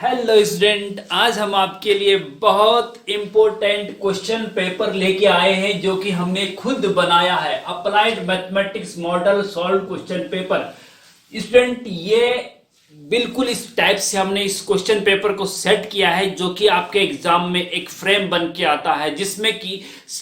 Hello student, आज हम आपके लिए बहुत इम्पोर्टेंट क्वेश्चन पेपर लेके आए हैं जो कि हमने खुद बनाया है। Applied mathematics model solve question paper. Student, ये बिल्कुल इस टाइप से हमने इस क्वेश्चन पेपर को सेट किया है जो कि आपके एग्जाम में एक फ्रेम बन के आता है, जिसमें कि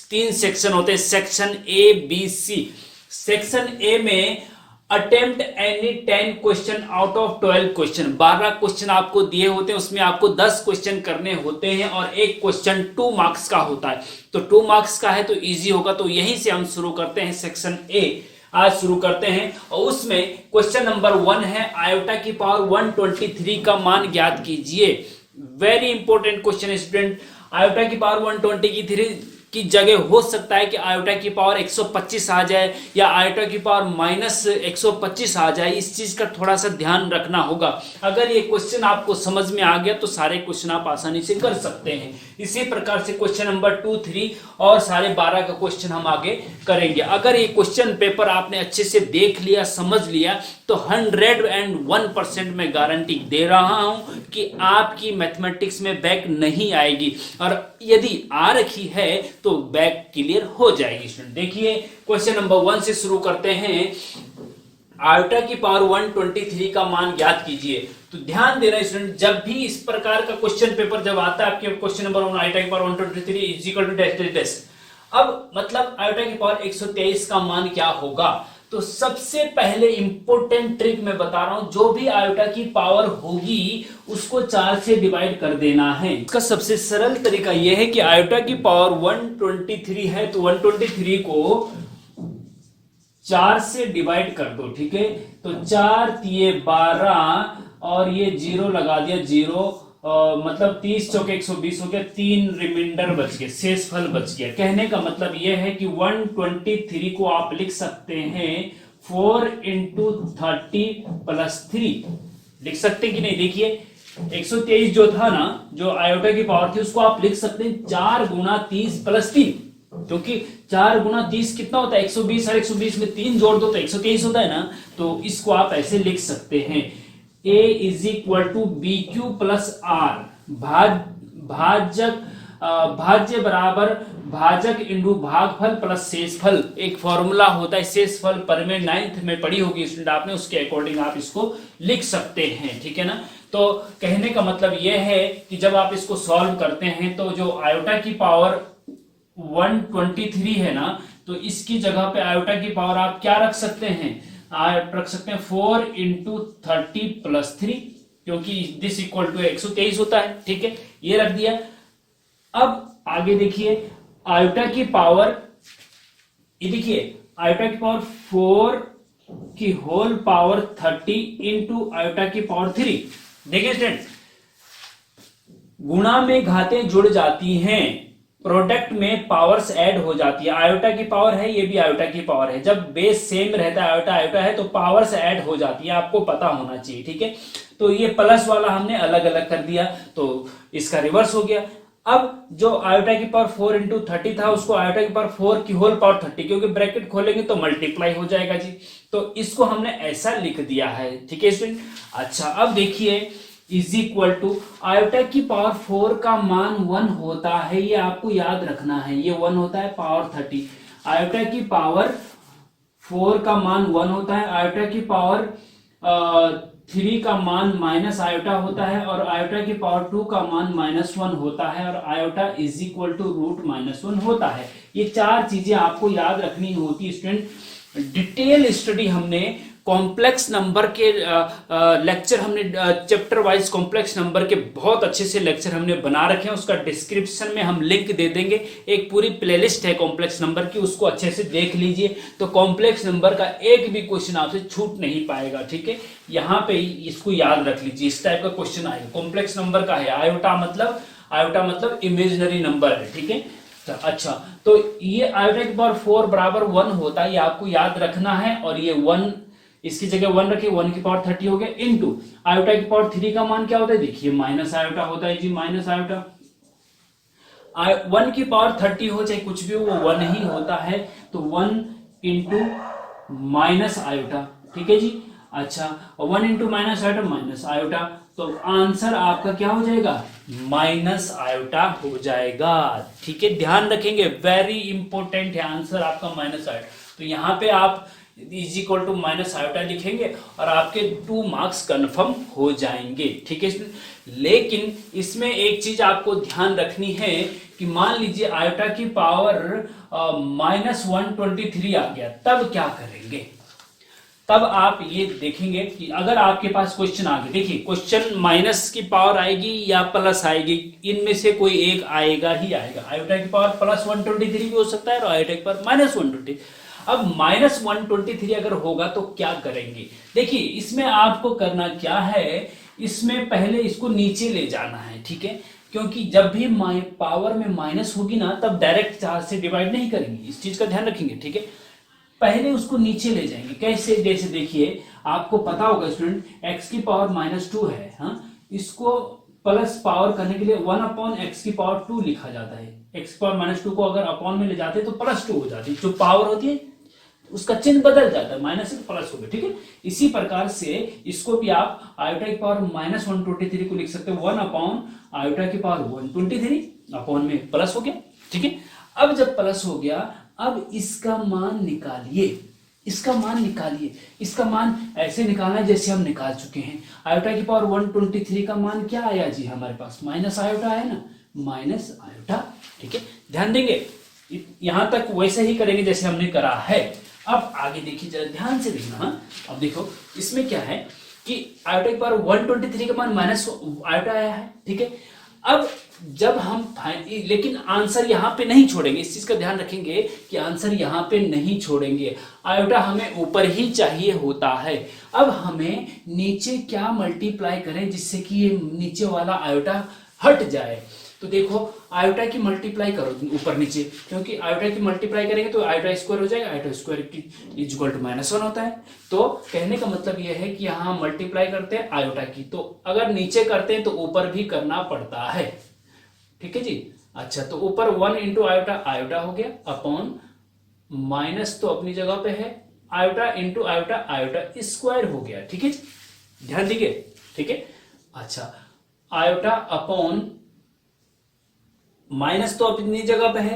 3 सेक्शन होते हैं। Section A B C. Section A में attempt any 10 question out of 12 question. 12 question आपको दिए होते हैं, उसमें आपको 10 क्वेश्चन करने होते हैं और एक क्वेश्चन 2 मार्क्स का होता है। तो 2 मार्क्स का है तो इजी होगा। तो यहीं से हम शुरू करते हैं। सेक्शन ए आज शुरू करते हैं और उसमें क्वेश्चन नंबर 1 है, आयोटा की पावर 123 का मान ज्ञात कीजिए। वेरी इंपॉर्टेंट क्वेश्चन है स्टूडेंट। आयोटा की पावर 123 की जगह हो सकता है कि आयोटा की पावर 125 आ जाए या आयोटा की पावर -125 आ जाए। इस चीज का थोड़ा सा ध्यान रखना होगा। अगर ये क्वेश्चन आपको समझ में आ गया तो सारे क्वेश्चन आप आसानी से कर सकते हैं। इसी प्रकार से क्वेश्चन नंबर 2, 3 और सारे 12 का क्वेश्चन हम आगे करेंगे। अगर ये क्वेश्चन पेपर आपने अच्छे से देख लिया, समझ लिया, तो 101% मैं गारंटी दे रहा हूं कि आपकी मैथमेटिक्स में बैक नहीं आएगी, और यदि आ रखी है तो बैक क्लियर हो जाएगी। स्टूडेंट देखिए, क्वेश्चन नंबर 1 से शुरू करते हैं। आयोटा की पावर 123 का मान ज्ञात कीजिए। तो ध्यान देना स्टूडेंट, जब भी इस प्रकार का क्वेश्चन पेपर जब आता है आपके क्वेश्चन नंबर 1, आयोटा की power 123 is equal to dash dash dash. अब मतलब आयोटा की पावर 123 का मान क्या होगा? तो सबसे पहले इंपॉर्टेंट ट्रिक मैं बता रहा हूं, जो भी आयोटा की पावर होगी उसको 4 से डिवाइड कर देना है। इसका सबसे सरल तरीका यह है कि आयोटा की पावर 123 है तो 123 को 4 से डिवाइड कर दो। ठीक है, तो 4 तिये 12 और ये 0 लगा दिया, 0 मतलब 30 चौके 120 हो गया, 3 रिमाइंडर बच गए, शेष फल बच गया। कहने का मतलब यह है कि 123 को आप लिख सकते हैं 4 × 30 + 3 लिख सकते हैं कि नहीं? देखिए 123 जो था ना, जो आयोटा की पावर थी, उसको आप लिख सकते हैं 4 × 30 + 3, क्योंकि 4 × 30 कितना होता है? 120 और 120 में 3 जोड़ दो तो 123 होता है ना। तो इसको आप ऐसे लिख सकते हैं, A = BQ + R। भाज्य बराबर भाजक इंटू भागफल प्लस शेषफल। एक फॉर्मूला होता है शेषफल पर में 9th में पढ़ी होगी स्टूडेंट आपने, उसके अकॉर्डिंग आप इसको लिख सकते हैं। ठीक है ना। तो कहने का मतलब यह है कि जब आप इसको सॉल्व करते हैं तो जो आयोटा की पावर 123 है ना, तो इसकी जगह पे आयोटा की पावर आप क्या रख सकते हैं? रख सकते हैं 4 × 30 + 3, क्योंकि दिस इक्वल टू 123 होता है। ठीक है, ये रख दिया। अब आगे देखिए, आयोटा की पावर, ये देखिए आयोटा की पावर 4 की होल पावर 30 × आयोटा की पावर 3। देखिए स्टूडेंट, गुणा में घातें जुड़ जाती हैं, प्रोडक्ट में पावर्स ऐड हो जाती है। आयोटा की पावर है, ये भी आयोटा की पावर है। जब बेस सेम रहता है, आयोटा आयोटा है, तो पावर्स ऐड हो जाती है, आपको पता होना चाहिए। ठीक है, तो ये प्लस वाला हमने अलग अलग कर दिया तो इसका रिवर्स हो गया। अब जो आयोटा की पावर 4 × 30 था, उसको आयोटा की पावर 4 की होल पावर 30, क्योंकि ब्रैकेट खोलेंगे तो मल्टीप्लाई हो जाएगा जी। तो इसको हमने ऐसा लिख दिया है। ठीक है स्टूडेंट। अच्छा, अब देखिए इज इक्वल टू आयोटा की पावर 4 का मान 1 होता है, ये आपको याद रखना है। ये 1 होता है पावर 30। आयोटा की पावर 4 का मान 1 होता है, आयोटा की पावर 3 का मान माइनस आयोटा होता है, और आयोटा की पावर 2 का मान -1 होता है, और आयोटा इज इक्वल टू √-1 होता है। ये 4 चीजें आपको याद रखनी होती है स्टूडेंट। डिटेल स्टडी हमने कॉम्प्लेक्स नंबर के लेक्चर हमने चैप्टर वाइज कॉम्प्लेक्स नंबर के बहुत अच्छे से लेक्चर हमने बना रखे हैं। उसका डिस्क्रिप्शन में हम लिंक दे देंगे। एक पूरी प्लेलिस्ट है कॉम्प्लेक्स नंबर की, उसको अच्छे से देख लीजिए। तो कॉम्प्लेक्स नंबर का एक भी क्वेश्चन आपसे छूट नहीं पाएगा। ठीक है, यहाँ पे इसको याद रख लीजिए, इस टाइप का क्वेश्चन आएगा। कॉम्प्लेक्स नंबर का है, आयोटा मतलब इमेजिनरी नंबर है। ठीक है, अच्छा, तो ये आयोटा की पावर 4 बराबर 1 होता है, ये आपको याद रखना है। और ये 1 इसकी जगह 1 रखिए, 1 की पावर 30 हो गया, इनटू आयोटा की पावर 3 का मान क्या होता है? देखिए माइनस आयोटा होता है जी, माइनस आयोटा। 1 की पावर 30 हो चाहे कुछ भी हो, वो 1 ही होता है, तो 1 × माइनस आयोटा। ठीक है जी। अच्छा, 1 × माइनस आयोटा माइनस आयोटा, तो आंसर आपका क्या हो जाएगा, माइनस आयोटा हो जाएगा। ठीक है, ध्यान रखेंगे, वेरी इंपॉर्टेंट है, आंसर आपका माइनस आयोटा। तो यहाँ पे आप is equal to minus iota लिखेंगे और आपके 2 मार्क्स कंफर्म हो जाएंगे। ठीक है, लेकिन इसमें एक चीज आपको ध्यान रखनी है कि मान लीजिए आयोटा की पावर -123 आ गया, तब क्या करेंगे। तब आप ये देखेंगे कि अगर आपके पास क्वेश्चन आ गया, देखिए क्वेश्चन माइनस की पावर आएगी या प्लस आएगी, इनमें से कोई एक आएगा ही आएगा। आयोटा की पावर +123 भी हो सकता है और आयोटा की पावर -120। अब -123 अगर होगा तो क्या करेंगे, देखिए इसमें आपको करना क्या है, इसमें पहले इसको नीचे ले जाना है। ठीक है, क्योंकि जब भी पावर में माइनस होगी ना, तब डायरेक्ट 4 से डिवाइड नहीं करेंगे, इस चीज का ध्यान रखेंगे। ठीक है, पहले उसको नीचे ले जाएंगे। कैसे, जैसे देखिए आपको पता होगा स्टूडेंट, x की पावर -2 है, हाँ, इसको प्लस पावर करने के लिए 1/x की पावर 2 लिखा जाता है। x की पावर -2 को अगर अपॉन में ले जाते हैं तो +2 हो जाती है, जो पावर होती है उसका चिन्ह बदल जाता है, माइनस से प्लस हो गया। ठीक है, इसी प्रकार से इसको भी आप आयोटा की पावर -123 को लिख सकते हो 1/आयोटा की पावर 123 अपॉन में प्लस हो गया। ठीक है, अब जब प्लस हो गया, अब इसका मान निकालिए, इसका मान निकालिए, इसका मान ऐसे निकालना है जैसे हम निकाल चुके हैं। आयोटा की पावर 123 का मान क्या आया जी हमारे पास, माइनस आयोटा है ना, माइनस आयोटा। ठीक है, ध्यान देंगे, यहां तक वैसे ही करेंगे जैसे हमने करा है। अब आगे देखिए, जरा ध्यान से देखना। हाँ, अब देखो इसमें क्या है कि आयोटा की पावर 123 का मान माइनस आयोटा आया है। ठीक है, अब जब हम लेकिन आंसर यहां पे नहीं छोड़ेंगे, इस चीज का ध्यान रखेंगे कि आंसर यहां पे नहीं छोड़ेंगे, आयोटा हमें ऊपर ही चाहिए होता है। अब हमें नीचे क्या मल्टीप्लाई करें जिससे कि ये नीचे वाला आयोटा हट जाए। तो देखो आयोटा की मल्टीप्लाई करो ऊपर नीचे, क्योंकि आयोटा की मल्टीप्लाई करेंगे तो आयोटा स्क्वायर हो जाएगा, iota square is equal to -1 होता है। तो कहने का मतलब यह है कि यहाँ मल्टीप्लाई करते हैं आयोटा की, तो अगर नीचे करते हैं तो ऊपर भी करना पड़ता है। ठीक है जी, अच्छा, तो ऊपर 1 इंटू आयोटा आयोटा हो गया, अपॉन माइनस तो अपनी जगह पे है, iota into iota iota square हो गया। ठीक है, ध्यान दीजिए। ठीक है, अच्छा, आयोटा अपॉन माइनस तो अपनी जगह पे है,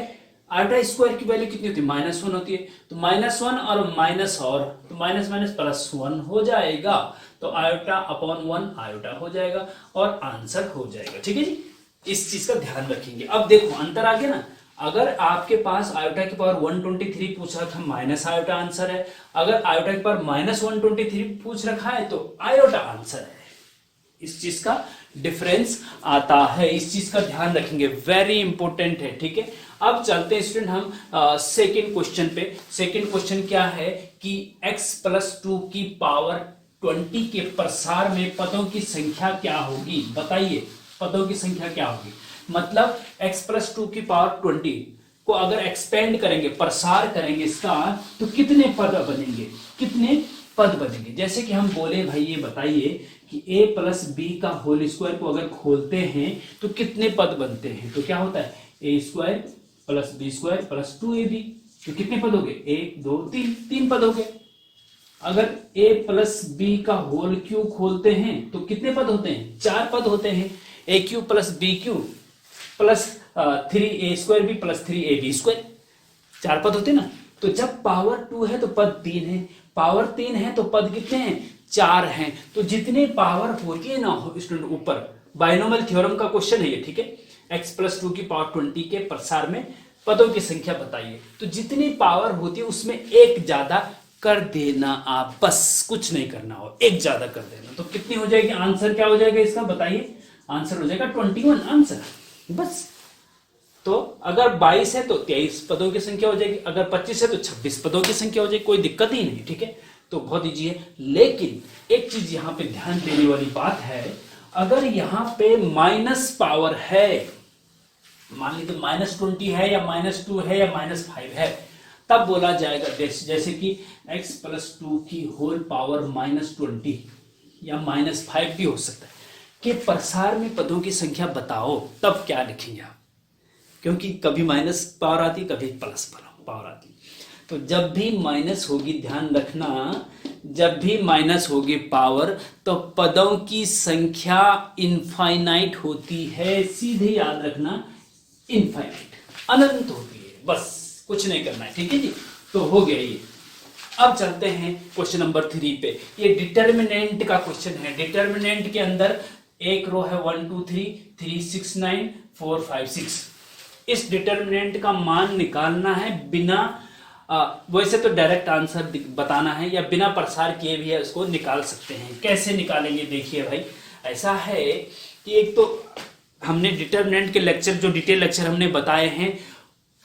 आयोटा स्क्वायर की वैल्यू कितनी होती है, -1 होती है, तो -1 और माइनस, और तो माइनस माइनस +1 हो जाएगा, तो आयोटा अपॉन 1 आयोटा हो जाएगा और आंसर हो जाएगा। ठीक है जी, इस चीज का ध्यान रखेंगे। अब देखो अंतर आ गया ना, अगर आपके पास आयोटा की पावर 123 पूछा था, माइनस आयोटा आंसर है, अगर आयोटा की पावर -123 पूछ रखा है तो आयोटा आंसर है। इस चीज का डिफरेंस आता है, इस चीज का ध्यान रखेंगे, वेरी इंपॉर्टेंट है। ठीक है, अब चलते हैं स्टूडेंट हम सेकेंड क्वेश्चन पे। सेकेंड क्वेश्चन क्या है कि x+2 की पावर 20 के प्रसार में पदों की संख्या क्या होगी, बताइए पदों की संख्या क्या होगी। मतलब x+2 की पावर 20 को अगर एक्सपेंड करेंगे, प्रसार करेंगे इसका, तो कितने पद बनेंगे, कितने पद बनेंगे। जैसे कि हम बोले भाई ये बताइए कि a+b का होल स्क्वायर को अगर खोलते हैं तो कितने पद बनते हैं, तो क्या होता है a² + b² + 2ab, तो कितने पद हो गए, 1 2 3, 3 पद हो गए। अगर a+b का होल क्यूब खोलते हैं तो कितने पद होते हैं, 4 पद होते हैं, a³ + b³ + 3a² + 3ab², 4 पद होते हैं ना। तो जब पावर 2 है तो पद 3 है, पावर 3 है तो पद कितने हैं, 4 हैं। तो जितने पावर होती है ना स्टूडेंट, ऊपर बाइनोमियल थ्योरम का क्वेश्चन है ये। ठीक है, x+2 की पावर 20 के प्रसार में पदों की संख्या बताइए, तो जितनी पावर होती है उसमें एक ज्यादा कर देना, आप बस कुछ नहीं करना हो, एक ज्यादा कर देना, तो कितनी हो जाएगी, आंसर क्या हो जाएगा इसका बताइए, आंसर हो जाएगा 21 आंसर बस। तो अगर 22 है तो 23 पदों की संख्या हो जाएगी, अगर 25 है तो 26 पदों की संख्या हो जाएगी, कोई दिक्कत ही नहीं। ठीक है, तो बहुत इजी है। लेकिन एक चीज यहां पे ध्यान देने वाली बात है, अगर यहां पे माइनस पावर है, मान लीजिए तो -20 है या -2 है या -5 है, तब बोला जाएगा जैसे कि x+2 की होल पावर -20 या -5 भी हो सकता है कि प्रसार में पदों की संख्या बताओ, तब क्या लिखेंगे आप, क्योंकि कभी माइनस पावर आती, कभी प्लस पावर आती। तो जब भी माइनस होगी ध्यान रखना, जब भी माइनस होगी पावर तो पदों की संख्या इनफाइनाइट होती है, सीधे याद रखना, इनफाइनाइट, अनंत होती है, बस कुछ नहीं करना है, ठीक है जी। तो हो गया ये। अब चलते हैं क्वेश्चन नंबर 3 पे। ये डिटर्मिनेंट का क्वेश्चन है। डिटर्मिनेंट के अंदर एक रो है 1 2 3 3 6 9 4 5 6। इस डिटर्मिनेंट का मान निकालना है बिना वैसे तो डायरेक्ट आंसर बताना है या बिना प्रसार किए भी है उसको निकाल सकते हैं। कैसे निकालेंगे देखिए भाई, ऐसा है कि एक तो हमने डिटर्मिनेंट के लेक्चर, जो डिटेल लेक्चर हमने बताए हैं,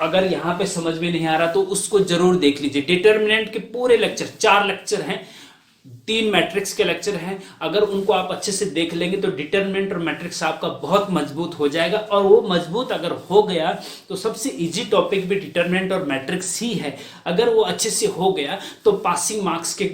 अगर यहाँ पे समझ में नहीं आ रहा तो उसको जरूर देख लीजिए। डिटर्मिनेंट के पूरे लेक्चर, 4 लेक्चर हैं, 3 मैट्रिक्स के लेक्चर हैं, अगर उनको आप अच्छे से देख लेंगे तो डिटर्मिनेंट और मैट्रिक्स आपका बहुत मजबूत हो जाएगा। और वो मजबूत अगर हो गया तो सबसे इजी टॉपिक भी डिटर्मिनेंट और मैट्रिक्स ही है। अगर वो अच्छे से हो गया तो पासिंग मार्क्स के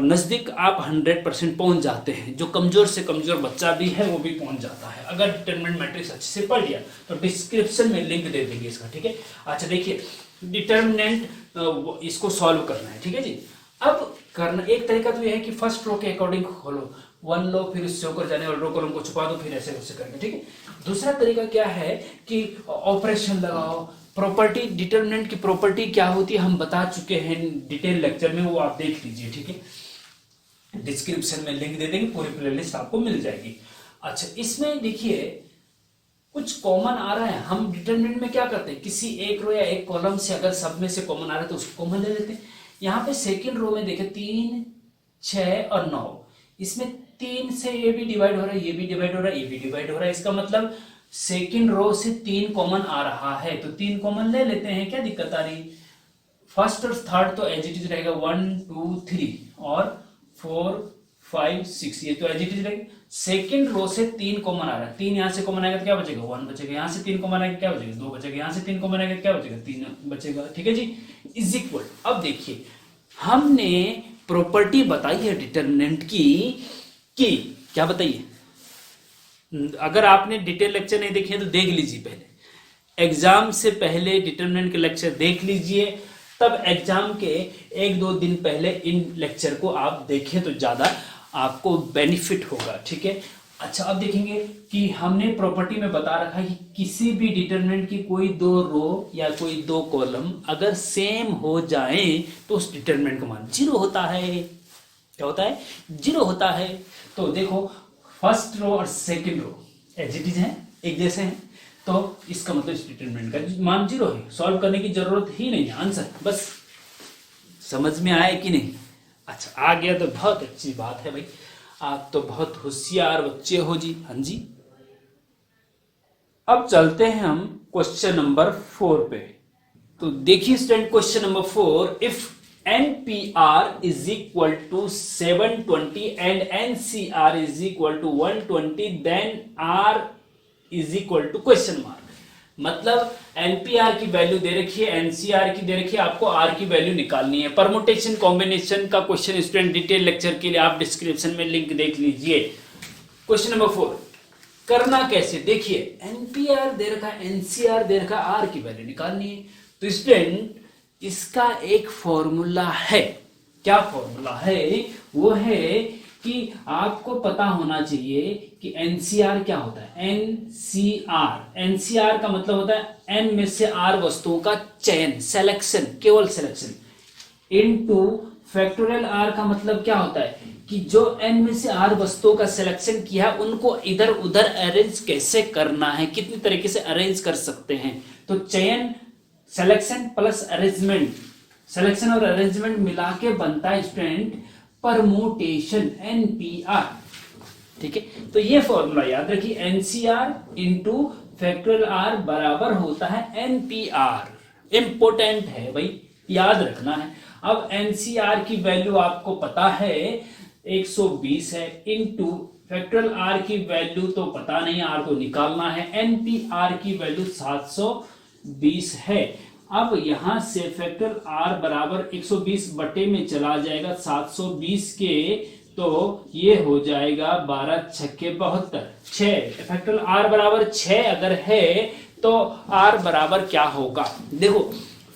नज़दीक आप 100% पहुंच जाते हैं। जो कमज़ोर से कमज़ोर बच्चा भी है वो भी पहुंच जाता है अगर डिटर्मिनेंट मैट्रिक्स अच्छे से पढ़ लिया। तो डिस्क्रिप्शन में लिंक दे देंगे इसका, ठीक है। अच्छा देखिए, डिटर्मिनेंट इसको सॉल्व करना है, ठीक है जी। अब करना एक तरीका तो यह है कि फर्स्ट रो के अकॉर्डिंग खोलो, 1 लो, फिर उससे होकर जाने वाले रो कॉलम को छुपा दो, फिर ऐसे ऐसे करके, ठीक है। दूसरा तरीका क्या है कि ऑपरेशन लगाओ। प्रॉपर्टी, डिटर्मिनेंट की प्रॉपर्टी क्या होती है हम बता चुके हैं डिटेल लेक्चर में, वो आप देख लीजिए, ठीक है। डिस्क्रिप्शन में लिंक दे देंगे, पूरी प्लेलिस्ट आपको मिल जाएगी। अच्छा, इसमें देखिए कुछ कॉमन आ रहा है। हम डिटर्मिनेंट में क्या करते हैं, किसी एक रो या एक कॉलम से अगर सब में से कॉमन आ रहा है तो उसको कॉमन ले लेते हैं। यहाँ पे सेकंड रो में देखें 3 6 और 9, इसमें 3 से ये भी डिवाइड हो रहा है, ये भी डिवाइड हो रहा है, ये भी डिवाइड हो रहा है। इसका मतलब सेकंड रो से 3 कॉमन आ रहा है, तो 3 कॉमन ले लेते हैं, क्या दिक्कत आ रही। फर्स्ट और थर्ड तो एज इट इज रहेगा, 1 2 3 और 4 5 6, ये तो एज इट इज रहेगा। सेकंड रो से 3 कॉमन आ रहा है, 3 यहाँ से कॉमन आएगा तो क्या बचेगा, 1 बचेगा। यहाँ से 3 कॉमन आएगा क्या बचेगा, 2 बचेगा। यहाँ से 3 कॉमन आएगा क्या बचेगा, 3 बचेगा, ठीक है जी। इज इक्वल, अब देखिए हमने प्रॉपर्टी बताई है डिटर्मिनेंट की, कि क्या बताइए, अगर आपने डिटेल लेक्चर नहीं देखे तो देख लीजिए, पहले एग्जाम से पहले डिटर्मिनेंट के लेक्चर देख लीजिए, तब एग्जाम के 1-2 दिन पहले इन लेक्चर को आप देखें तो ज्यादा आपको बेनिफिट होगा, ठीक है। अच्छा, अब देखेंगे कि हमने प्रॉपर्टी में बता रखा है कि किसी भी डिटर्मिनेंट की कोई 2 रो या कोई 2 कॉलम अगर सेम हो जाए तो उस डिटर्मिनेंट का मान 0 होता है। क्या होता है, 0 होता है। तो देखो फर्स्ट रो और second row as it is है, एक जैसे हैं, तो इसका मतलब इस डिटर्मिनेंट का मान 0 है। सॉल्व करने की जरूरत ही नहीं है, आंसर बस। समझ में आया कि नहीं? अच्छा, आ गया तो बहुत अच्छी बात है भाई, आप तो बहुत होशियार बच्चे हो जी। हाँ जी, अब चलते हैं हम क्वेश्चन नंबर 4 पे। तो देखिए student, question number 4, if NPR is equal to 720 and NCR is equal to 120 then R is equal to question mark। मतलब एनपीआर की वैल्यू दे रखी है, एनसीआर की दे रखी है, आपको आर की वैल्यू निकालनी है। परमुटेशन कॉम्बिनेशन का क्वेश्चन स्टूडेंट डिटेल लेक्चर के लिए आप डिस्क्रिप्शन में लिंक देख लीजिए। क्वेश्चन नंबर 4 करना कैसे, देखिए एनपीआर दे रखा है, एनसीआर दे रखा है, आर की वैल्यू निकालनी है। तो स्टूडेंट इसका एक फॉर्मूला है। क्या फॉर्मूला है, वो है कि आपको पता होना चाहिए कि एनसीआर क्या होता है। एनसीआर का मतलब होता है एन में से आर वस्तुओं का चयन, सिलेक्शन, केवल सिलेक्शन, इनटू फैक्टोरियल आर का मतलब क्या होता है कि जो एन में से आर वस्तुओं का सिलेक्शन किया उनको इधर उधर अरेंज कैसे करना है, कितनी तरीके से अरेंज कर सकते हैं। तो चयन, सिलेक्शन प्लस अरेंजमेंट, सिलेक्शन और अरेंजमेंट मिला के बनता है स्टूडेंट परमुटेशन, एनपीआर, ठीक है। तो ये फॉर्मूला याद रखिए, एनसीआर इंटू फैक्टोरियल आर बराबर होता है एनपीआर। इंपोर्टेंट है भाई, याद रखना है। अब एनसीआर की वैल्यू आपको पता है 120 है, इंटू फैक्टोरियल आर की वैल्यू तो पता नहीं, आर को निकालना है। एनपीआर की वैल्यू 720 है। अब यहां से फैक्टर आर बराबर 120 बटे में चला जाएगा 720 के, तो ये हो जाएगा 12 छक्के 72, 6। फैक्टर आर बराबर 6 अगर है तो आर बराबर क्या होगा, देखो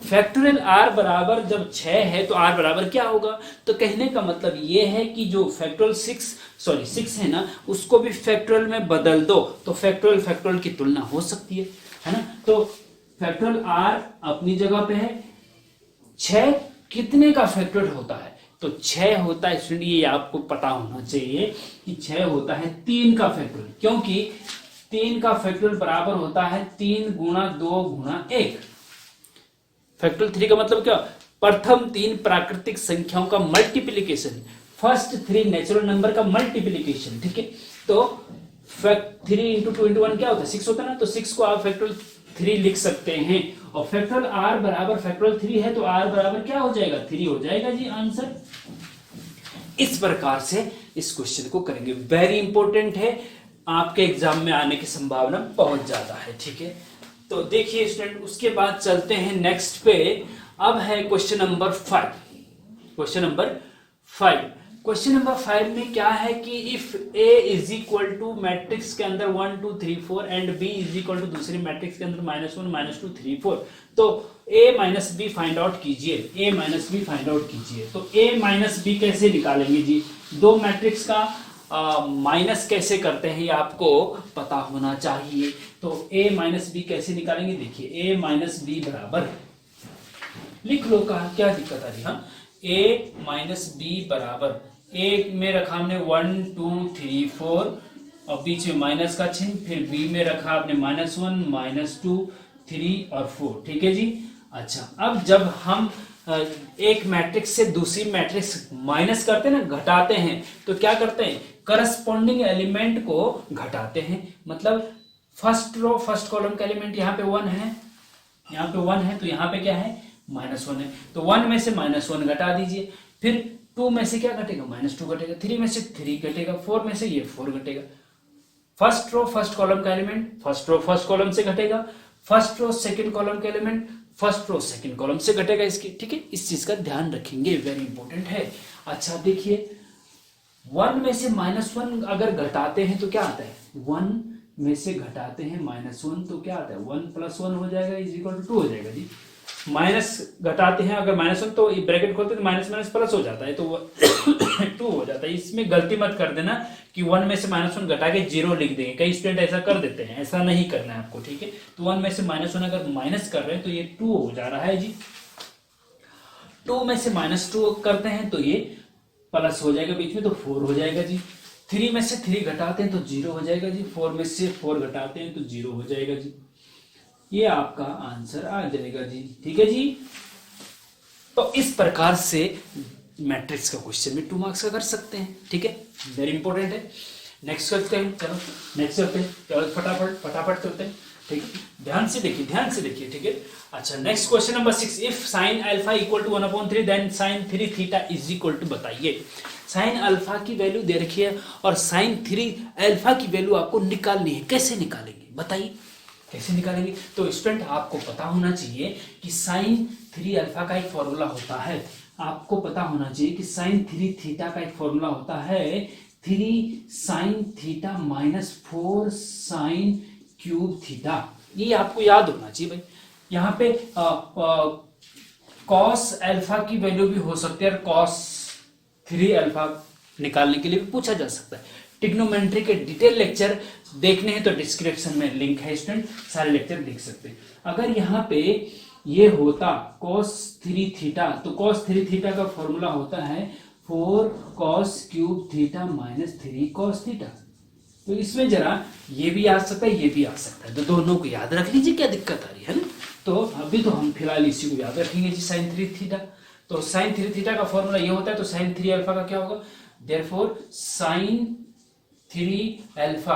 फैक्टोरियल r बराबर जब 6 है तो r बराबर क्या होगा, तो कहने का मतलब ये है कि जो फैक्टोरियल 6 है ना, उसको भी फैक्टोरियल में बदल दो तो फैक्टोरियल फैक्टोरियल की तुलना हो सकती है ना। तो फैक्टोरियल r अपनी जगह पे है, 6 कितने का फैक्टोरियल होता है, तो 6 होता है स्टूडेंट, ये आपको पता होना चाहिए कि 6 होता है 3 का फैक्टोरियल, क्योंकि 3 का फैक्टोरियल बराबर होता है 3 गुणा 2 गुणा 1। फैक्टोरियल 3 का मतलब क्या, प्रथम 3 प्राकृतिक संख्याओं का मल्टीप्लिकेशन, फर्स्ट 3 नेचुरल नंबर का मल्टीप्लिकेशन, ठीक है। तो 3 इंटू 2 इंटू 1 क्या होता है, 6 होता है ना, तो 6 को आप फैक्टोरियल 3 लिख सकते हैं, और फैक्टोरियल r बराबर फैक्टोरियल 3 है तो r बराबर क्या हो जाएगा, 3 हो जाएगा जी आंसर। इस प्रकार से इस क्वेश्चन को करेंगे, वेरी इंपॉर्टेंट है, आपके एग्जाम में आने की संभावना बहुत ज्यादा है, ठीक है। तो देखिए स्टूडेंट, उसके बाद चलते हैं नेक्स्ट पे। अब है क्वेश्चन नंबर 5। क्वेश्चन नंबर 5 में क्या है कि if a is equal to matrix के अंदर 1 2 3 4 and b is equal to दूसरी मैट्रिक्स के अंदर -1 -2 3 4, तो a minus B find out कीजिए, तो a माइनस बी कैसे निकालेंगे जी, दो मैट्रिक्स का माइनस कैसे करते हैं ये आपको पता होना चाहिए। तो a माइनस बी कैसे निकालेंगे, देखिए a माइनस बी बराबर, लिख लो, कहा क्या दिक्कत आ रही है, a माइनस बी बराबर, a में रखा हमने 1 2 3 4 और बीच में माइनस का चिन्ह, फिर b में रखा आपने -1 -2 3 और 4, ठीक है जी। अच्छा, अब जब हम एक मैट्रिक्स से दूसरी मैट्रिक्स माइनस करते हैं ना, घटाते हैं, तो क्या करते हैं, करस्पॉन्डिंग एलिमेंट को घटाते हैं, मतलब फर्स्ट रो फर्स्ट कॉलम का एलिमेंट यहाँ पे 1 है, यहाँ पे 1 है, तो यहाँ पे क्या है, -1 है, तो 1 में से -1 घटा दीजिए, फिर 2 में से क्या घटेगा, -2 घटेगा, 3 में से 3 घटेगा, 4 में से ये 4 घटेगा। फर्स्ट रो फर्स्ट कॉलम का element first row first column से घटेगा, फर्स्ट रो सेकंड कॉलम का element first row second column से घटेगा इसकी, ठीक है। इस चीज का ध्यान रखेंगे, वेरी इंपॉर्टेंट है। अच्छा देखिए, 1 में से -1 अगर घटाते हैं तो क्या आता है, 1 में से घटाते हैं -1 तो क्या आता है, 1 + 1 हो जाएगा इज इक्वल टू 2 हो जाएगा जी। माइनस घटाते हैं अगर -1 तो ब्रैकेट खोलते हैं तो माइनस माइनस प्लस हो जाता है, तो 2 हो जाता है। इसमें गलती मत कर देना कि 1 में से -1 घटा के 0 लिख देंगे, कई स्टूडेंट ऐसा कर देते हैं, ऐसा नहीं करना है आपको, ठीक है। तो 1 में से -1 अगर माइनस कर रहे हैं तो ये 2 हो जा रहा है जी, 2 में से -2 करते हैं तो ये प्लस हो जाएगा बीच में, तो 4 हो जाएगा जी। 3 में से 3 घटाते हैं तो 0 हो जाएगा जी, 4 में से 4 घटाते हैं तो 0 हो जाएगा जी, ये आपका आंसर आ जाएगा जी, ठीक है जी। तो इस प्रकार से मैट्रिक्स का क्वेश्चन में 2 मार्क्स का कर सकते हैं, ठीक है, वेरी इंपॉर्टेंट है। नेक्स्ट करते हैं, चलो नेक्स्ट करते हैं, चलो फटाफट करते हैं, ठीक है, ध्यान से देखिए, ठीक है। अच्छा, next question number 6, if sin alpha equal to 1/3 then sin 3 theta is equal to, बताइए। sin अल्फा की वैल्यू दे रखी है और sin 3 अल्फा की वैल्यू आपको निकालनी है, कैसे निकालेंगे बताइए, कैसे निकालेंगे। तो स्टूडेंट आपको पता होना चाहिए कि sin 3 अल्फा का एक फॉर्मूला होता है, आपको पता होना चाहिए कि sin 3 थीटा का एक फॉर्मूला होता है 3 sin theta -4 sin cube theta, ये आपको याद होना चाहिए भाई। यहाँ पे cos अल्फा की वैल्यू भी हो सकती है और cos 3 अल्फा निकालने के लिए भी पूछा जा सकता है। ट्रिग्नोमेट्री के डिटेल लेक्चर देखने हैं तो डिस्क्रिप्शन में लिंक है स्टूडेंट, सारे लेक्चर देख सकते हैं। अगर यहाँ पे ये होता cos 3 थीटा, तो cos 3 थीटा का फॉर्मूला होता है 4 cos cube theta -3 cos theta. तो इसमें जरा ये भी आ सकता है, ये भी आ सकता है, तो दोनों को याद रख लीजिए, क्या दिक्कत आ रही है ना। तो अभी तो हम फिलहाल इसी को याद रखेंगे जी, sin 3 थीटा। तो sin 3 थीटा का फॉर्मूला ये होता है, तो sin 3 अल्फा का क्या होगा, देयरफॉर sin 3 अल्फा,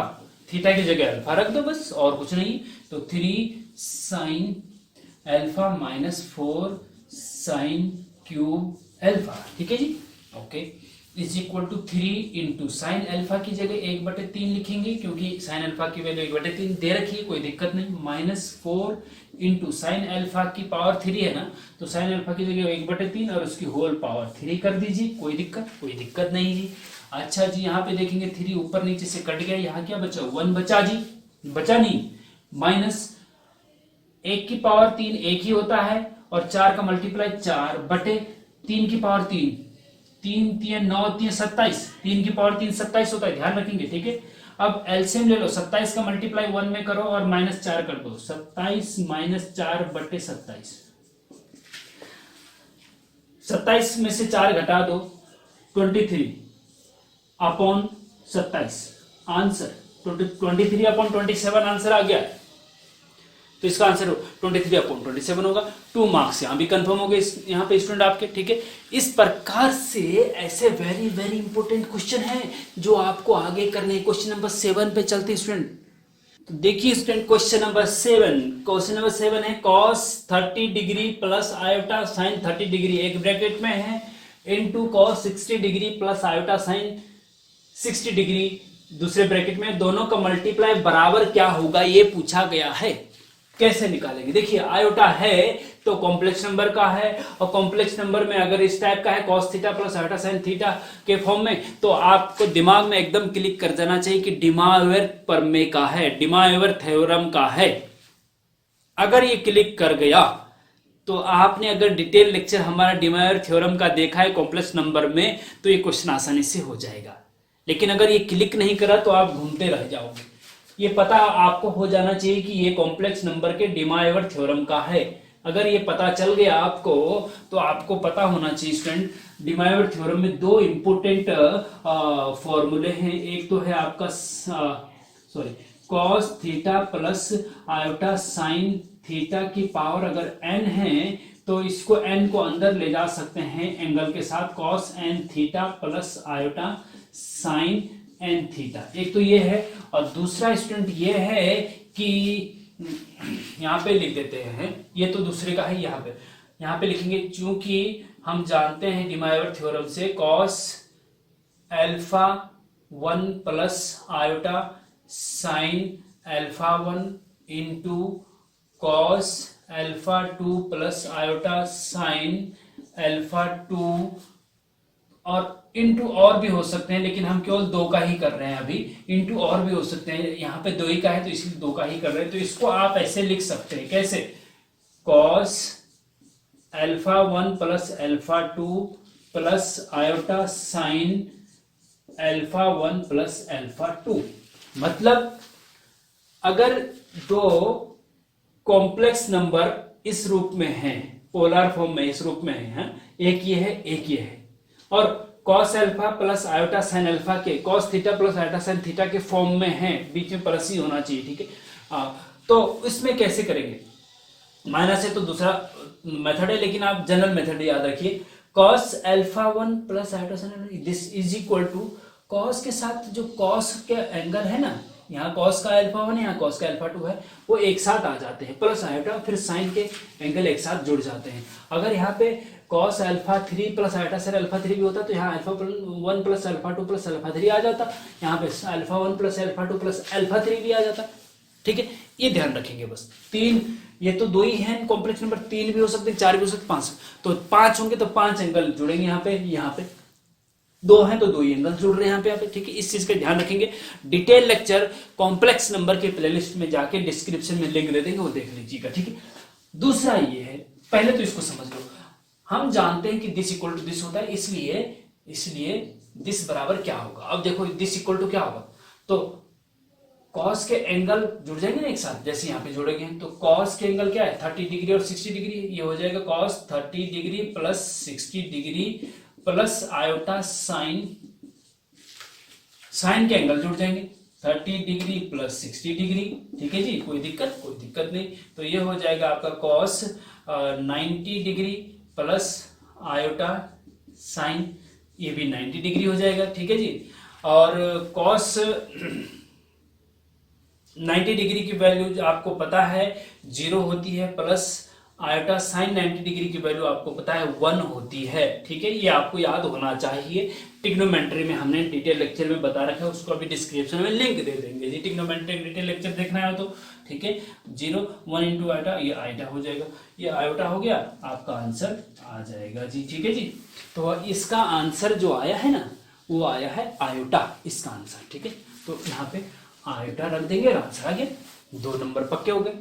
थीटा की जगह अल्फा रख दो बस, और कुछ नहीं, तो 3 sin alpha -4 sin cube alpha, ठीक है जी, okay, is equal to 3 into sine alpha की जगह 1/3 लिखेंगे, क्योंकि साइन अल्फा की वैल्यू 1/3 दे रखी है, कोई दिक्कत नहीं। -4 इंटू साइन अल्फा की पावर 3 है ना, तो साइन अल्फा की जगह 1/3 और उसकी होल पावर 3 कर दीजिए, कोई दिक्कत नहीं जी। अच्छा जी, यहाँ पे देखेंगे 3 ऊपर नीचे से कट गया, यहाँ क्या बचा, 1 बचा जी, बचा नहीं, -1 की पावर 3 1 ही होता है, और 4 का मल्टीप्लाई 4 बटे 3 की पावर 3, 3 3 9 3 27, 3 की पावर 3 27 होता है, ध्यान रखेंगे, ठीक है। अब एलसीएम ले लो, 27 का मल्टीप्लाई 1 में करो और -4 कर दो, 27 -4 बटे 27, 27 में से 4 घटा दो, 23 अपॉन 27, आंसर 23 अपॉन 27 आंसर आ गया। तो इसका आंसर 23 अपॉन 27 होगा। 2 मार्क्स यहाँ भी कंफर्म हो गए यहाँ पे स्टूडेंट आपके, ठीक है। इस प्रकार से ऐसे वेरी वेरी इंपॉर्टेंट क्वेश्चन है जो आपको आगे करने। क्वेश्चन नंबर 7 पे चलते स्टूडेंट। तो देखिए student question number 7, question number 7 है cos 30 degree plus iota sign 30 degree एक ब्रैकेट में है, into cos 60 degree plus iota sign 60 degree दूसरे ब्रैकेट में, दोनों का मल्टीप्लाई बराबर क्या होगा ये पूछा गया है। कैसे निकालेंगे? देखिए आयोटा है तो कॉम्प्लेक्स नंबर का है, और कॉम्प्लेक्स नंबर में अगर इस टाइप का है cos theta plus iota sine theta के फॉर्म में, तो आपको दिमाग में एकदम क्लिक कर जाना चाहिए कि डिमायोवर प्रमेय का है, डिमायोवर थ्योरम का है। अगर ये क्लिक कर गया तो आपने अगर डिटेल लेक्चर हमारा डिमायोवर थ्योरम का देखा है कॉम्प्लेक्स नंबर में, तो ये क्वेश्चन आसानी से हो जाएगा। लेकिन अगर ये क्लिक नहीं करा तो आप घूमते रह जाओगे। ये पता आपको हो जाना चाहिए कि ये कॉम्प्लेक्स नंबर के डिमायोवर थ्योरम का है। अगर ये पता चल गया आपको, तो आपको पता होना चाहिए स्टूडेंट डिमायोवर थ्योरम में 2 इंपोर्टेंट फॉर्मूले हैं। एक तो है आपका cos theta plus iota sine theta की पावर अगर n है तो इसको n को अंदर ले जा सकते हैं एंगल के साथ, cos n theta plus iota sign n theta. एक तो ये है, और दूसरा स्टूडेंट ये है कि यहाँ पे लिख देते हैं, ये तो दूसरे का है, यहाँ पे लिखेंगे चूंकि हम जानते हैं डिमायोवर थ्योरम से cos alpha 1 plus iota sine alpha 1 into cos alpha 2 plus iota sine alpha 2, और इंटू और भी हो सकते हैं, लेकिन हम केवल 2 का ही कर रहे हैं अभी। इंटू और भी हो सकते हैं, यहाँ पे 2 ही का है तो इसलिए 2 का ही कर रहे हैं। तो इसको आप ऐसे लिख सकते हैं, कैसे? cos alpha 1 plus alpha 2 plus iota sine alpha 1 plus alpha 2। मतलब अगर 2 कॉम्प्लेक्स नंबर इस रूप में है, पोलर फॉर्म में इस रूप में है, एक ये है एक ये है, और cos alpha plus iota sine alpha के cos theta plus iota sine theta के फॉर्म में है, बीच में प्लस ही होना चाहिए, ठीक है। तो इसमें कैसे करेंगे? माइनस है तो दूसरा मेथड है, लेकिन आप जनरल मेथड याद रखिए। cos alpha 1 plus iota sine this is equal to cos के साथ जो cos के एंगल है ना, यहाँ cos का अल्फा 1 है, यहाँ cos का अल्फा 2 है, वो एक साथ आ जाते हैं, प्लस आयोटा फिर साइन के एंगल एक साथ जुड़ जाते हैं। अगर यहाँ पे cos alpha 3 plus iota sine alpha 3 भी होता तो यहाँ alpha 1 plus alpha 2 plus alpha 3 आ जाता, यहाँ पे alpha 1 plus alpha 2 plus alpha 3 भी आ जाता, ठीक है। ये ध्यान रखेंगे बस। 3 ये तो 2 ही हैं कॉम्प्लेक्स नंबर, 3 भी हो सकते हैं, 4 भी हो सकते, 5, तो 5 होंगे तो 5 एंगल जुड़ेंगे यहाँ पे 2 हैं तो 2 ही एंगल जुड़ रहे हैं यहाँ पे, ठीक है। इस चीज का ध्यान रखेंगे। डिटेल लेक्चर कॉम्प्लेक्स नंबर के प्लेलिस्ट में जाके डिस्क्रिप्शन में लिंक दे देंगे, वो देख लीजिएगा, ठीक है। दूसरा ये है, पहले तो इसको समझ लो। हम जानते हैं कि दिस इक्वल टू दिस होता है, इसलिए दिस बराबर क्या होगा? अब देखो दिस इक्वल टू क्या होगा, तो cos के एंगल जुड़ जाएंगे ना एक साथ, जैसे यहाँ पे जोड़ेंगे, तो cos के एंगल क्या है? 30 डिग्री और 60 डिग्री, ये हो जाएगा cos 30 degree plus 60 degree plus iota sign के एंगल जुड़ जाएंगे, 30 डिग्री प्लस 60 डिग्री, ठीक है जी। कोई दिक्कत नहीं। तो ये हो जाएगा आपका cos 90 degree plus iota sign, ये भी 90 डिग्री हो जाएगा, ठीक है जी। और cos 90 डिग्री की वैल्यू आपको पता है 0 होती है, प्लस आयोटा साइन 90 डिग्री की वैल्यू आपको पता है 1 होती है, ठीक है। ये आपको याद होना चाहिए। ट्रिग्नोमेट्री में हमने डिटेल लेक्चर में बता रखा है, उसको अभी डिस्क्रिप्शन में लिंक दे देंगे जी। ट्रिग्नोमेट्री डिटेल लेक्चर देखना है तो, ठीक है। 0 1 इंटू आयोटा, ये आयोटा हो जाएगा, ये आयोटा हो गया, आपका आंसर आ जाएगा जी, ठीक है जी। तो इसका आंसर जो आया है ना, वो आया है आयोटा, इसका आंसर, ठीक है। तो यहाँ पे आयोटा रख देंगे और आंसर आ गया, 2 नंबर पक्के हो गए।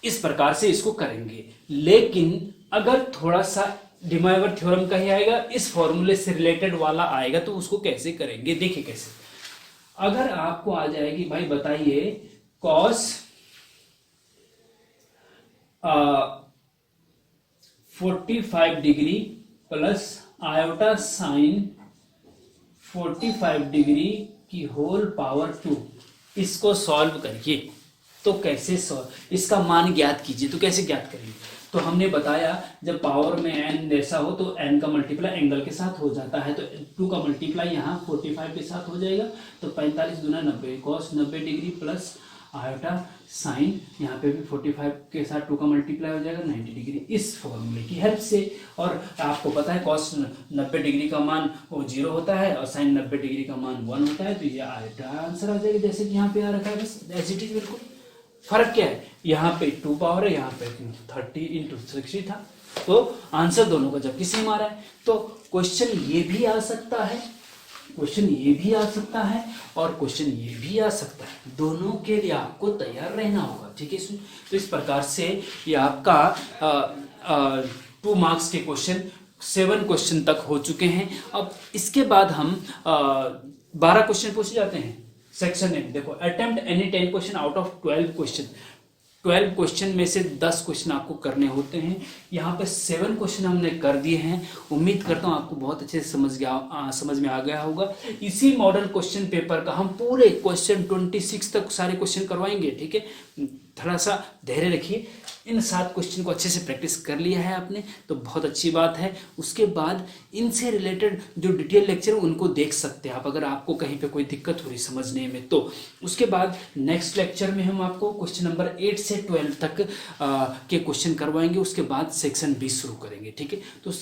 इस प्रकार से इसको करेंगे। लेकिन अगर थोड़ा सा डिमॉइवर थ्योरम का ही आएगा, इस फॉर्मूले से रिलेटेड वाला आएगा, तो उसको कैसे करेंगे, देखिए कैसे। अगर आपको आ जाएगी भाई बताइए cos 45 degree plus iota sign 45 degree की होल पावर 2, इसको सॉल्व करिए। तो कैसे सॉल्व, इसका मान ज्ञात कीजिए। तो कैसे ज्ञात करेंगे, तो हमने बताया जब पावर में n जैसा हो तो n का मल्टीप्लाई एंगल के साथ हो जाता है, तो 2 का मल्टीप्लाई यहाँ 45 के साथ हो जाएगा, तो 45 दूना 90 cos 90 degree plus iota sign यहाँ पे भी 45 के साथ 2 का मल्टीप्लाई हो जाएगा 90 डिग्री, इस फॉर्मूले की हेल्प से। और आपको पता है कॉस 90 डिग्री का मान वो 0 होता है और साइन 90 डिग्री का मान 1 होता है, तो ये आयोटा आंसर आ जाएगा जैसे कि यहाँ पे आ रखा है, बस एज इट इज। बिल्कुल फर्क क्या है, यहाँ पे 2 पावर है, यहाँ पे 30 इंटू 60 था, तो आंसर दोनों का जबकि सेम आ रहा है। तो क्वेश्चन ये भी आ सकता है, क्वेश्चन ये भी आ सकता है और क्वेश्चन ये भी आ सकता है, दोनों के लिए आपको तैयार रहना होगा, ठीक है। तो इस प्रकार से ये आपका 2 मार्क्स के क्वेश्चन 7 क्वेश्चन तक हो चुके हैं। अब इसके बाद हम 12 क्वेश्चन पूछे जाते हैं सेक्शन में। देखो attempt any 10 question out of 12 question, 12 question में से 10 क्वेश्चन आपको करने होते हैं। यहाँ पे 7 क्वेश्चन हमने कर दिए हैं। उम्मीद करता हूँ आपको बहुत अच्छे से समझ में आ गया होगा। इसी मॉडल क्वेश्चन पेपर का हम पूरे क्वेश्चन 26 तक सारे क्वेश्चन करवाएंगे, ठीक है। थोड़ा सा धैर्य रखिए। इन 7 क्वेश्चन को अच्छे से प्रैक्टिस कर लिया है आपने तो बहुत अच्छी बात है। उसके बाद इनसे रिलेटेड जो डिटेल लेक्चर उनको देख सकते हैं आप, अगर आपको कहीं पे कोई दिक्कत हो रही समझने में तो। उसके बाद नेक्स्ट लेक्चर में हम आपको क्वेश्चन नंबर 8 से 12 तक के क्वेश्चन करवाएंगे। उसके बाद सेक्शन 20 शुरू करेंगे, ठीक है। तो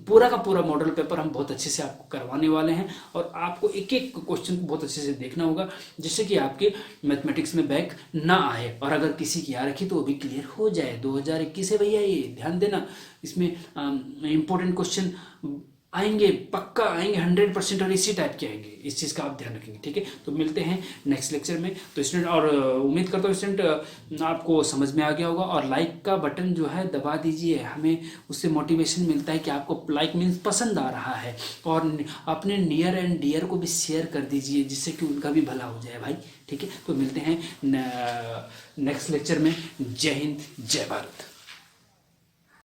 पूरा का पूरा मॉडल पेपर हम बहुत अच्छे से आपको करवाने वाले हैं और आपको एक एक क्वेश्चन को बहुत अच्छे से देखना होगा, जिससे कि आपके मैथमेटिक्स में बैक ना आए, और अगर किसी की आ रखी तो वो भी क्लियर हो जाए। 2021 है भैया, ये ध्यान देना। इसमें इंपॉर्टेंट क्वेश्चन आएंगे, पक्का आएंगे 100%, और इसी टाइप के आएंगे। इस चीज़ का आप ध्यान रखेंगे, ठीक है। तो मिलते हैं नेक्स्ट लेक्चर में। तो स्टूडेंट, और उम्मीद करता हूँ स्टूडेंट आपको समझ में आ गया होगा, और लाइक का बटन जो है दबा दीजिए, हमें उससे मोटिवेशन मिलता है कि आपको लाइक मीन्स पसंद आ रहा है। और अपने नियर एंड डियर को भी शेयर कर दीजिए, जिससे कि उनका भी भला हो जाए भाई, ठीक है। तो मिलते हैं नेक्स्ट लेक्चर में। जय हिंद, जय भारत।